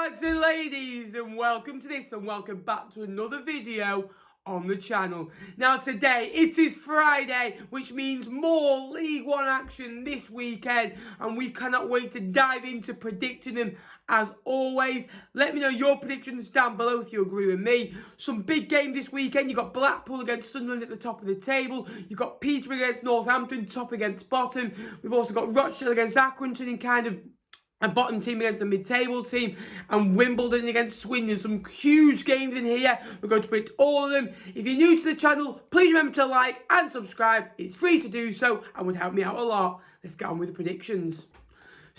lads and ladies, and welcome to this and welcome back to another video on the channel. Now today it is Friday, which means more League One action this weekend, and we cannot wait to dive into predicting them. As always, let me know your predictions down below if you agree with me. Some big games this weekend. You've got Blackpool against Sunderland at the top of the table. You've got Peterborough against Northampton, top against bottom. We've also got Rochdale against Accrington in kind of a bottom team against a mid-table team, and Wimbledon against Swindon. Some huge games in here. We're going to predict all of them. If you're new to the channel, please remember to like and subscribe. It's free to do so and would help me out a lot. Let's get on with the predictions.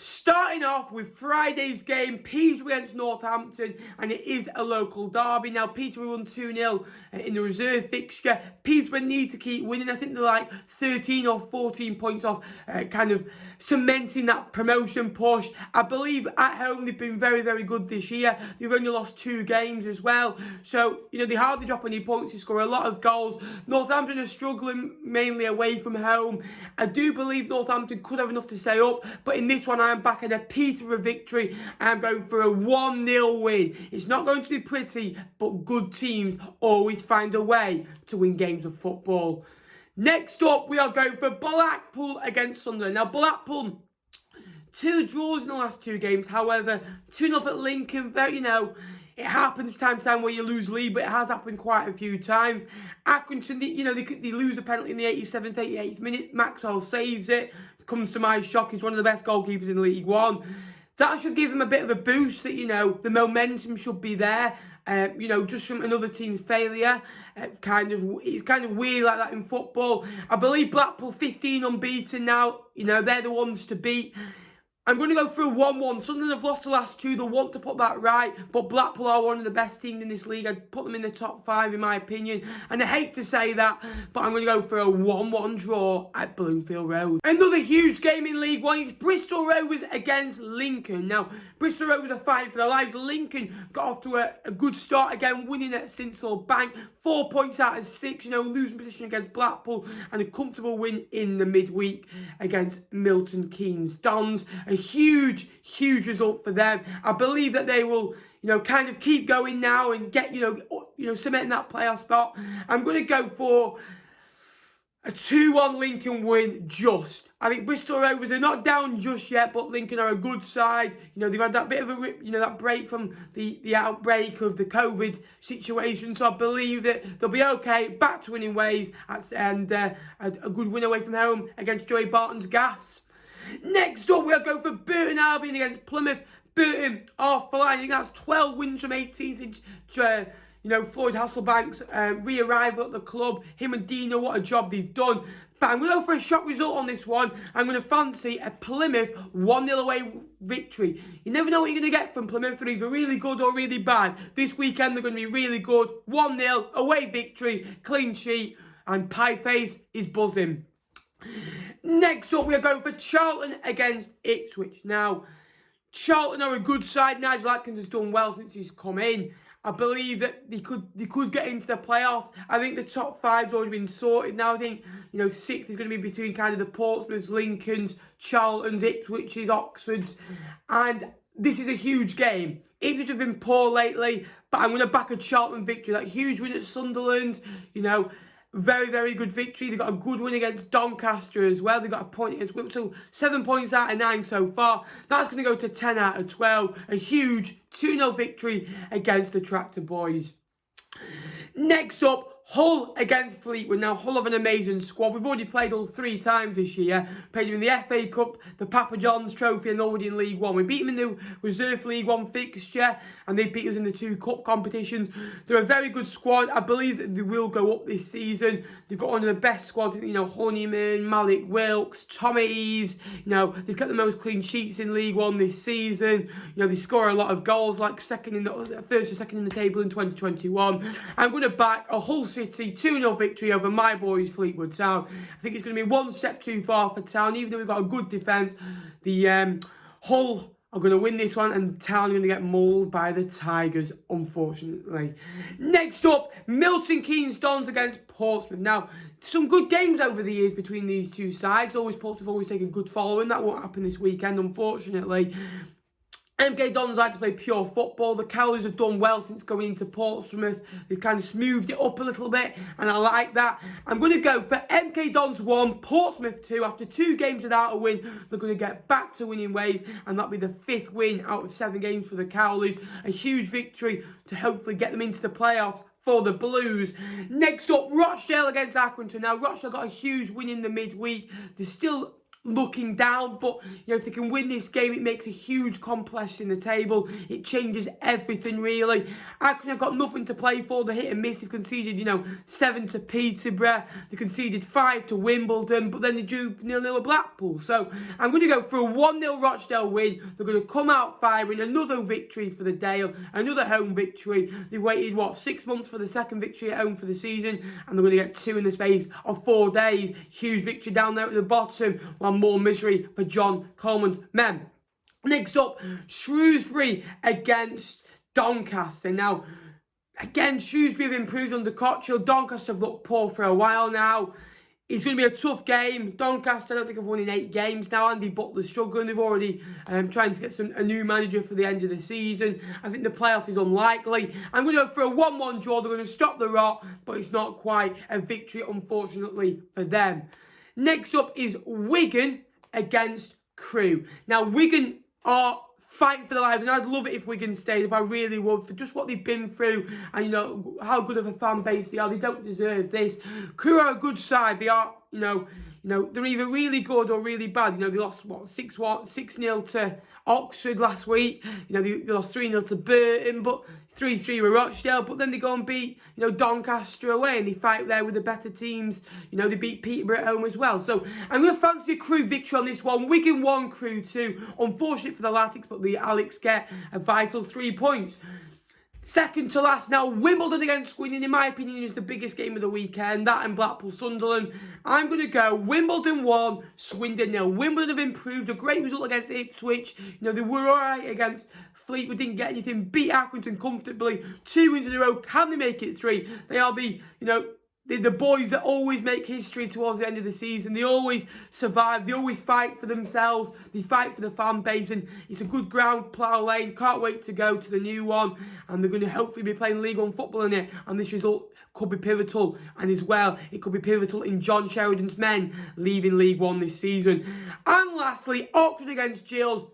Starting off with Friday's game, Peterborough against Northampton, and it is a local derby. Now, Peterborough won 2-0 in the reserve fixture. Peterborough need to keep winning. I think they're like 13 or 14 points off, kind of cementing that promotion push. I believe at home they've been very, very good this year. They've only lost 2 games as well. So, you know, they hardly drop any points. They score a lot of goals. Northampton are struggling mainly away from home. I do believe Northampton could have enough to stay up, but in this one, I'm back at a Peterborough victory. I'm going for a 1-0 win. It's not going to be pretty, but good teams always find a way to win games of football. Next up, we are going for Blackpool against Sunderland. Now, Blackpool, 2 draws in the last 2 games. However, 2-0 at Lincoln, it happens time to time where you lose lead, but it has happened quite a few times. Accrington, they lose a penalty in the 87th, 88th minute. Maxwell saves it. Comes to my shock, he's one of the best goalkeepers in League One. That should give him a bit of a boost that, the momentum should be there. Just from another team's failure. It's kind of weird like that in football. I believe Blackpool 15 unbeaten now. They're the ones to beat. I'm going to go for a 1-1. Sunderland have lost the last 2. They'll want to put that right. But Blackpool are one of the best teams in this league. I'd put them in the top 5 in my opinion. And I hate to say that, but I'm going to go for a 1-1 draw at Bloomfield Road. Another huge game in League One is Bristol Rovers against Lincoln. Now, Bristol Rovers are fighting for their lives. Lincoln got off to a good start again, winning at Sincil Bank. 4 points out of 6, losing position against Blackpool, and a comfortable win in the midweek against Milton Keynes Dons. A huge result for them. I believe that they will, kind of keep going now and get, cementing that playoff spot. I'm going to go for a 2-1 Lincoln win just. I think Bristol Rovers are not down just yet, but Lincoln are a good side. They've had that bit of a, that break from the outbreak of the COVID situation. So I believe that they'll be okay, back to winning ways, and a good win away from home against Joey Barton's Gas. Next up, we'll go for Burton Albion against Plymouth. Burton off the line. I think that's 12 wins from 18 since Floyd Hasselbank's re-arrival at the club. Him and Dino, what a job they've done. But I'm going to go for a shock result on this one. I'm going to fancy a Plymouth 1-0 away victory. You never know what you're going to get from Plymouth. They're either really good or really bad. This weekend they're going to be really good. 1-0 away victory, clean sheet, and Pieface is buzzing. Next up, we are going for Charlton against Ipswich. Now, Charlton are a good side. Nigel Atkins has done well since he's come in. I believe that they could get into the playoffs. I think the top 5's already been sorted now. I think, 6th is going to be between kind of the Portsmouths, Lincolns, Charltons, Ipswiches, Oxfords. And this is a huge game. Ipswich have been poor lately, but I'm going to back a Charlton victory. That huge win at Sunderland, very, very good victory. They got a good win against Doncaster as well. They got a point against Wimbledon. So 7 points out of 9 so far. That's going to go to 10 out of 12. A huge 2-0 victory against the Tractor Boys. Next up, Hull against Fleetwood. Now, Hull have an amazing squad. We've already played Hull 3 times this year. Played them in the FA Cup, the Papa John's Trophy, and already in League One. We beat them in the Reserve League One fixture, and they beat us in the 2 cup competitions. They're a very good squad. I believe that they will go up this season. They've got one of the best squads, Honeyman, Malik Wilkes, Tommy Eves. They've got the most clean sheets in League One this season. They score a lot of goals, like first or second in the table in 2021. I'm going to back a Hull City 2-0 victory over my boys Fleetwood Town. I think it's going to be one step too far for Town. Even though we've got a good defence, the Hull are going to win this one, and Town are going to get mauled by the Tigers, unfortunately. Next up, Milton Keynes Dons against Portsmouth. Now, some good games over the years between these two sides. Portsmouth always take a good following. That won't happen this weekend, unfortunately. MK Dons like to play pure football. The Cowleys have done well since going into Portsmouth. They've kind of smoothed it up a little bit, and I like that. I'm going to go for MK Dons 1, Portsmouth 2. After 2 games without a win, they're going to get back to winning ways, and that'll be the 5th win out of 7 games for the Cowleys. A huge victory to hopefully get them into the playoffs for the Blues. Next up, Rochdale against Accrington. Now, Rochdale got a huge win in the midweek. They're still looking down, but if they can win this game, it makes a huge complex in the table. It changes everything, really. Accrington have got nothing to play for. They hit and miss. They've conceded 7 to Peterborough. They conceded 5 to Wimbledon, but then they drew 0-0 at Blackpool. So I'm going to go for a 1-0 Rochdale win. They're going to come out firing. Another victory for the Dale, another home victory. They waited 6 months for the second victory at home for the season, and they're going to get 2 in the space of 4 days. Huge victory down there at the bottom. More misery for John Coleman's men. Next up, Shrewsbury against Doncaster. Now, again, Shrewsbury have improved under Cottrell. Doncaster have looked poor for a while now. It's going to be a tough game. Doncaster, I don't think have won in 8 games now. Andy Butler's struggling. They've already trying to get a new manager for the end of the season. I think the playoffs is unlikely. I'm going to go for a 1-1 draw. They're going to stop the rot, but it's not quite a victory, unfortunately, for them. Next up is Wigan against Crewe. Now, Wigan are fighting for their lives, and I'd love it if Wigan stayed up. I really would, for just what they've been through, and how good of a fan base they are. They don't deserve this. Crewe are a good side. They are, they're either really good or really bad. They lost 6-0 to Oxford last week. They lost 3-0 to Burton, but 3-3 with Rochdale. But then they go and beat Doncaster away, and they fight there with the better teams. They beat Peterborough at home as well. So I'm going to fancy a Crewe victory on this one. Wigan 1, Crewe 2. Unfortunate for the Latics, but the Alex get a vital 3 points. Second to last now, Wimbledon against Swindon, in my opinion, is the biggest game of the weekend. That and Blackpool Sunderland. I'm going to go Wimbledon 1, Swindon 0. Wimbledon have improved. A great result against Ipswich. They were alright against Fleetwood, didn't get anything. Beat Accrington comfortably. 2 wins in a row. Can they make it 3? They are the boys that always make history towards the end of the season. They always survive. They always fight for themselves. They fight for the fan base. And it's a good ground, plough lane. Can't wait to go to the new one. And they're going to hopefully be playing League 1 football in it. And this result could be pivotal. And as well, it could be pivotal in John Sheridan's men leaving League 1 this season. And lastly, Oxford against Gills.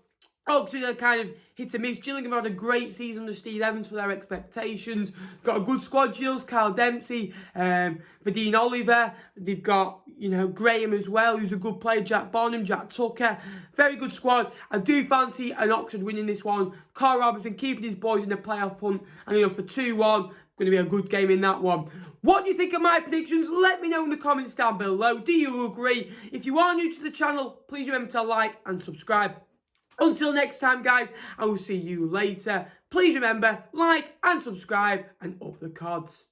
Oxford are kind of hit and miss. Gillingham had a great season under Steve Evans for their expectations. Got a good squad, Gills, Kyle Dempsey, Vadine Oliver. They've got, Graham as well, who's a good player, Jack Bonham, Jack Tucker. Very good squad. I do fancy an Oxford winning this one. Carl Robinson keeping his boys in the playoff hunt. And, for 2-1, going to be a good game in that one. What do you think of my predictions? Let me know in the comments down below. Do you agree? If you are new to the channel, please remember to like and subscribe. Until next time, guys, I will see you later. Please remember, like and subscribe, and up the cards.